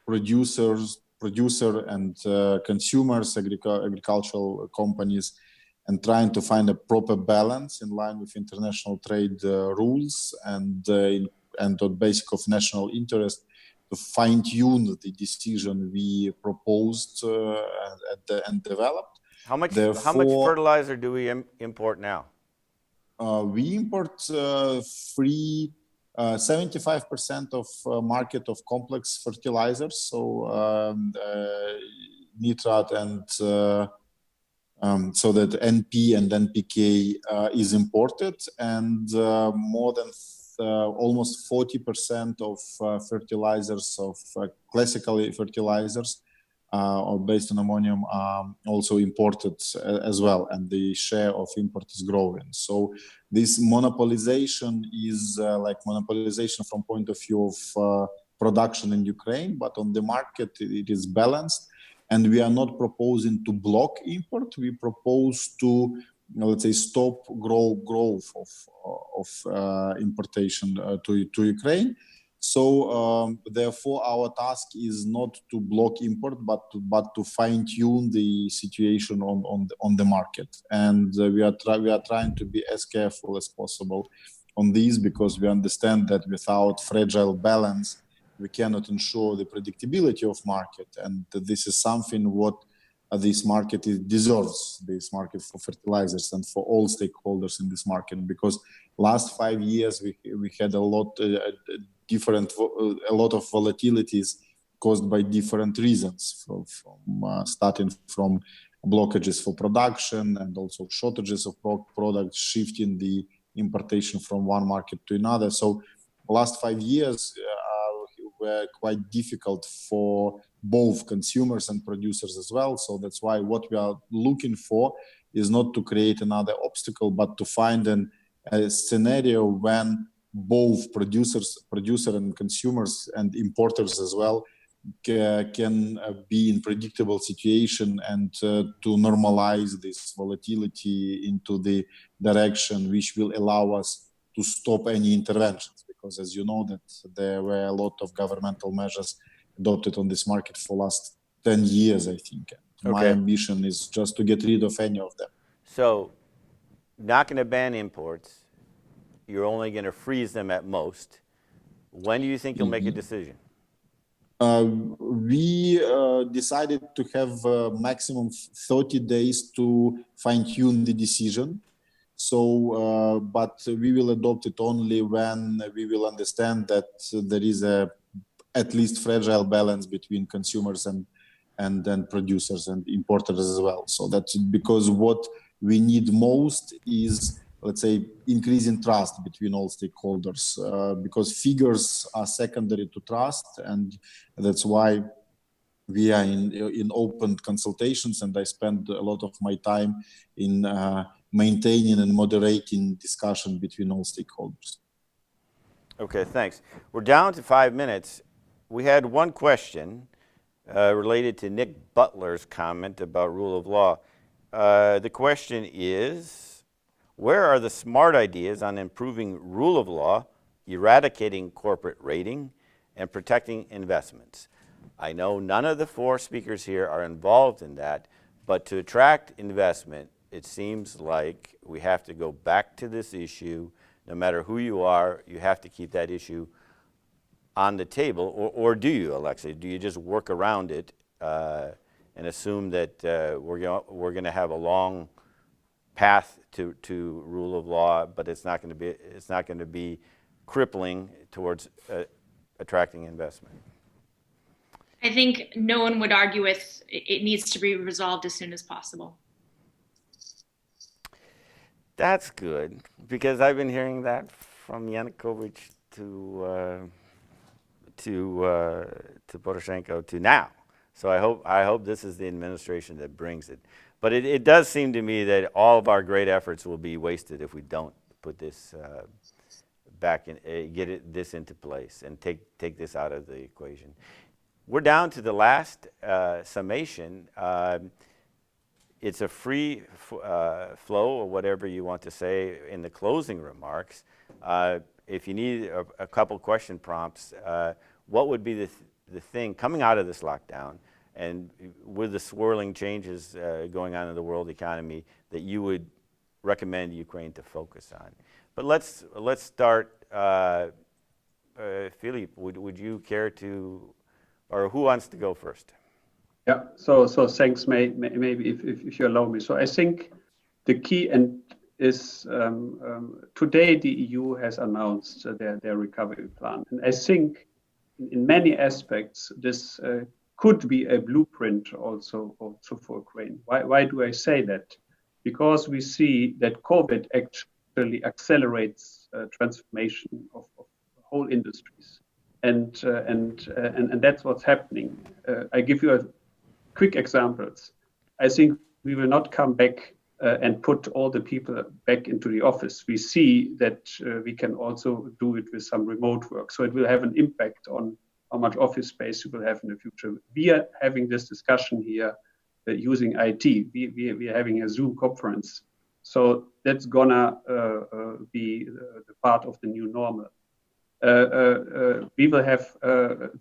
producer and consumers, agricultural companies, and trying to find a proper balance in line with international trade rules and on the basis of national interest to fine-tune the decision we proposed and developed. How much fertilizer do we import now? We import 75% of market of complex fertilizers, so nitrate and so that NP and NPK is imported, and more than almost 40% of fertilizers, of classical fertilizers or based on ammonium, are also imported as well, and the share of import is growing. So this monopolization is like monopolization from point of view of production in Ukraine, but on the market it is balanced, and we are not proposing to block import. We propose to, let's say, stop growth of importation to Ukraine. So therefore, our task is not to block import, but to fine-tune the situation on the market. And we are trying to be as careful as possible on these, because we understand that without fragile balance, we cannot ensure the predictability of market. And this is something what this market deserves, this market for fertilizers and for all stakeholders in this market, because last 5 years we had a lot of volatilities caused by different reasons, starting from blockages for production and also shortages of products, shifting the importation from one market to another. So last 5 years were quite difficult for both consumers and producers as well. So that's why what we are looking for is not to create another obstacle, but to find a scenario when both producer and consumers and importers as well can be in predictable situation, and to normalize this volatility into the direction which will allow us to stop any interventions. Because as you know, that there were a lot of governmental measures adopted on this market for last 10 years, I think. Okay. My ambition is just to get rid of any of them. So, not going to ban imports. You're only going to freeze them at most. When do you think you'll make a decision? We decided to have maximum 30 days to fine-tune the decision. So, but we will adopt it only when we will understand that there is at least fragile balance between consumers and then producers and importers as well. So that's because what we need most is, let's say, increasing trust between all stakeholders, because figures are secondary to trust, and that's why we are in open consultations, and I spend a lot of my time in maintaining and moderating discussion between all stakeholders. Okay, thanks. We're down to 5 minutes. We had one question related to Nick Butler's comment about rule of law. The question is, where are the smart ideas on improving rule of law, eradicating corporate rating, and protecting investments? I know none of the 4 speakers here are involved in that, but to attract investment, it seems like we have to go back to this issue. No matter who you are, you have to keep that issue on the table, or do you, Alexa? Do you just work around it and assume that we're going to have a long path to rule of law, but it's not going to be crippling towards attracting investment? I think no one would argue with it needs to be resolved as soon as possible. That's good, because I've been hearing that from Yanukovych to Poroshenko to now. So I hope this is the administration that brings it. But it does seem to me that all of our great efforts will be wasted if we don't put this back in, this into place and take this out of the equation. We're down to the last summation. It's a free flow, or whatever you want to say in the closing remarks. If you need a couple question prompts, what would be the thing coming out of this lockdown and with the swirling changes going on in the world economy that you would recommend Ukraine to focus on? But let's start. Philippe, would you care to, or who wants to go first? Yeah, so thanks, maybe if you allow me. So I think the key is today the EU has announced their recovery plan. And I think in many aspects this could be a blueprint also for Ukraine. Why do I say that? Because we see that COVID actually accelerates transformation of whole industries. And that's what's happening. I give you a quick examples. I think we will not come back and put all the people back into the office. We see that we can also do it with some remote work. So it will have an impact on how much office space we will have in the future. We are having this discussion here using IT. We are having a Zoom conference. So that's gonna be the part of the new normal.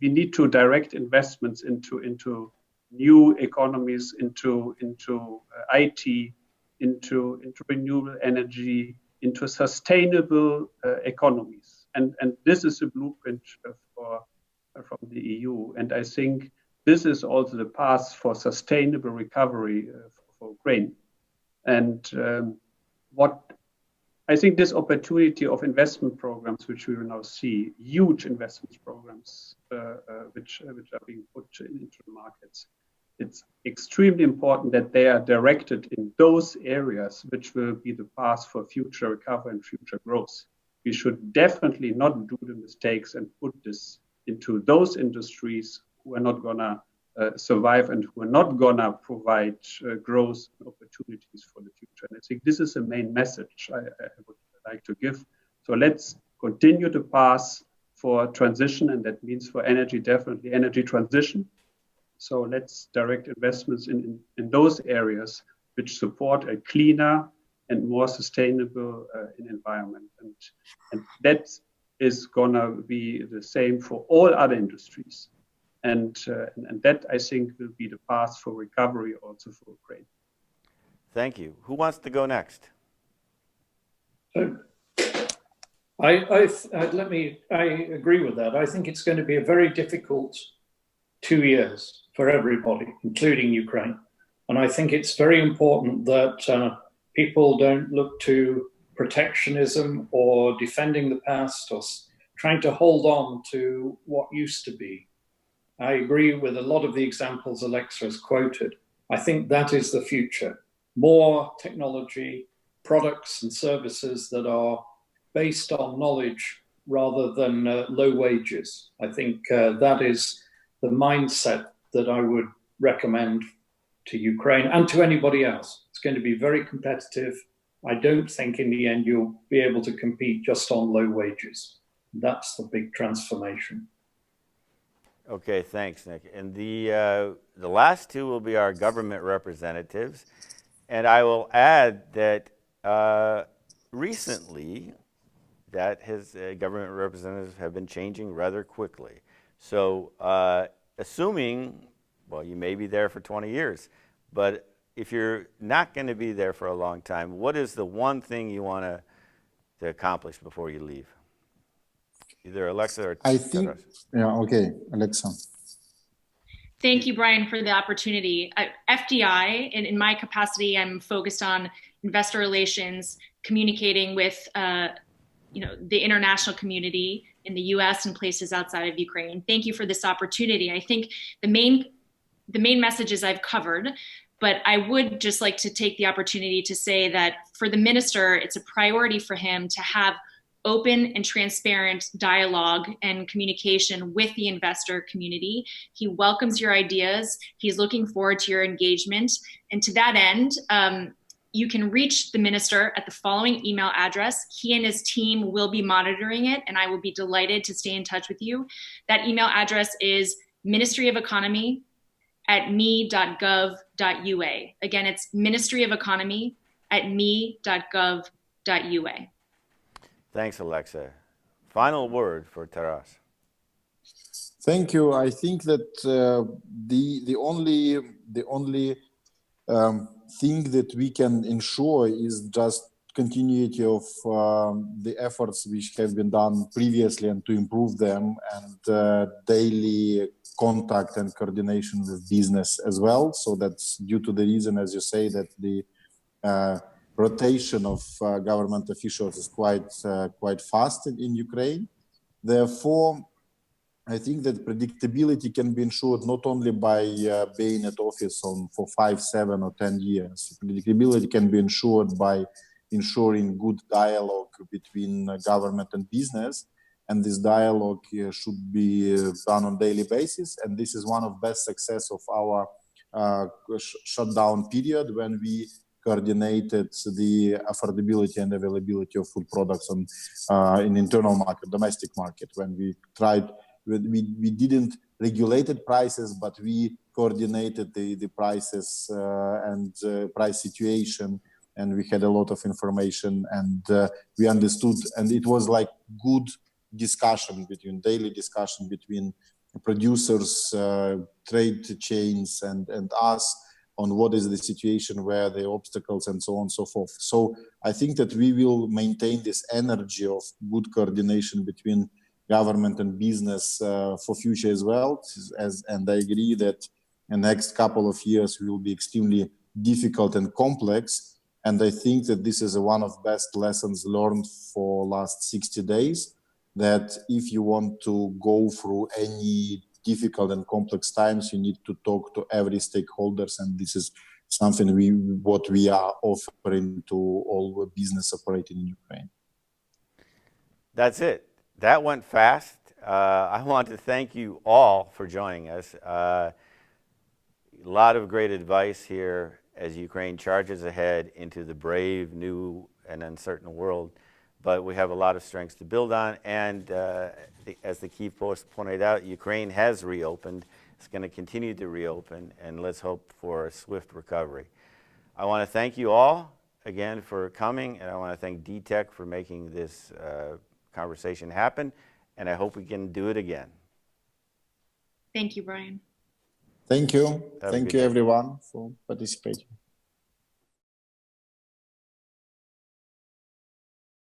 We need to direct investments into new economies, into IT, into renewable energy, into sustainable economies, and this is a blueprint from the EU. And I think this is also the path for sustainable recovery for Ukraine. And what I think this opportunity of investment programs, which we will now see, huge investment programs, which are being put into the markets, it's extremely important that they are directed in those areas which will be the path for future recovery and future growth. We should definitely not do the mistakes and put this into those industries who are not gonna survive and who are not gonna provide growth opportunities for the future. And I think this is the main message I would like to give. So let's continue the path for transition, and that means for energy, definitely energy transition. So let's direct investments in those areas which support a cleaner and more sustainable environment. And that is gonna be the same for all other industries. And that, I think, will be the path for recovery also for Ukraine. Thank you. Who wants to go next? I agree with that. I think it's going to be a very difficult 2 years for everybody, including Ukraine. And I think it's very important that people don't look to protectionism or defending the past or trying to hold on to what used to be. I agree with a lot of the examples Alexa has quoted. I think that is the future. More technology, products and services that are based on knowledge rather than low wages. I think that is the mindset that I would recommend to Ukraine and to anybody else. It's going to be very competitive. I don't think in the end you'll be able to compete just on low wages. That's the big transformation. Okay, thanks, Nick. And the last two will be our government representatives. And I will add that recently, that his government representatives have been changing rather quickly. So assuming, well, you may be there for 20 years, but if you're not going to be there for a long time, what is the one thing you want to accomplish before you leave? Either Alexa or I think, yeah, okay, Alexa. Thank you, Brian, for the opportunity. FDI, in my capacity, I'm focused on investor relations, communicating with the international community in the U.S. and places outside of Ukraine. Thank you for this opportunity. I think the main messages I've covered, but I would just like to take the opportunity to say that for the minister, it's a priority for him to have open and transparent dialogue and communication with the investor community. He welcomes your ideas. He's looking forward to your engagement. And to that end, you can reach the minister at the following email address. He and his team will be monitoring it, and I will be delighted to stay in touch with you. That email address is ministryofeconomy@me.gov.ua. Again, it's ministryofeconomy@me.gov.ua. Thanks, Alexa. Final word for Taras. Thank you. I think that the only thing that we can ensure is just continuity of the efforts which have been done previously and to improve them, and daily contact and coordination with business as well. So that's due to the reason, as you say, that the rotation of government officials is quite fast in Ukraine. Therefore, I think that predictability can be ensured not only by being at office for 5, 7, or 10 years. Predictability can be ensured by ensuring good dialogue between government and business, and this dialogue should be done on a daily basis. And this is one of the best success of our shutdown period, when we coordinated the affordability and availability of food products in internal market, domestic market, when we tried. We didn't regulate prices, but we coordinated the prices and price situation, and we had a lot of information, and we understood, and it was like good daily discussion between producers, trade chains, and us on what is the situation, where the obstacles, and so on and so forth. So I think that we will maintain this energy of good coordination between government and business for future as well. And I agree that the next couple of years will be extremely difficult and complex. And I think that this is one of the best lessons learned for last 60 days, that if you want to go through any difficult and complex times, you need to talk to every stakeholders. And this is something what we are offering to all business operating in Ukraine. That's it. That went fast. I want to thank you all for joining us. A lot of great advice here as Ukraine charges ahead into the brave, new, and uncertain world. But we have a lot of strengths to build on. And as the key post pointed out, Ukraine has reopened. It's going to continue to reopen. And let's hope for a swift recovery. I want to thank you all again for coming. And I want to thank DTech for making this conversation happen, and I hope we can do it again. Thank you, Brian. Thank you. Thank you, everyone, for participating.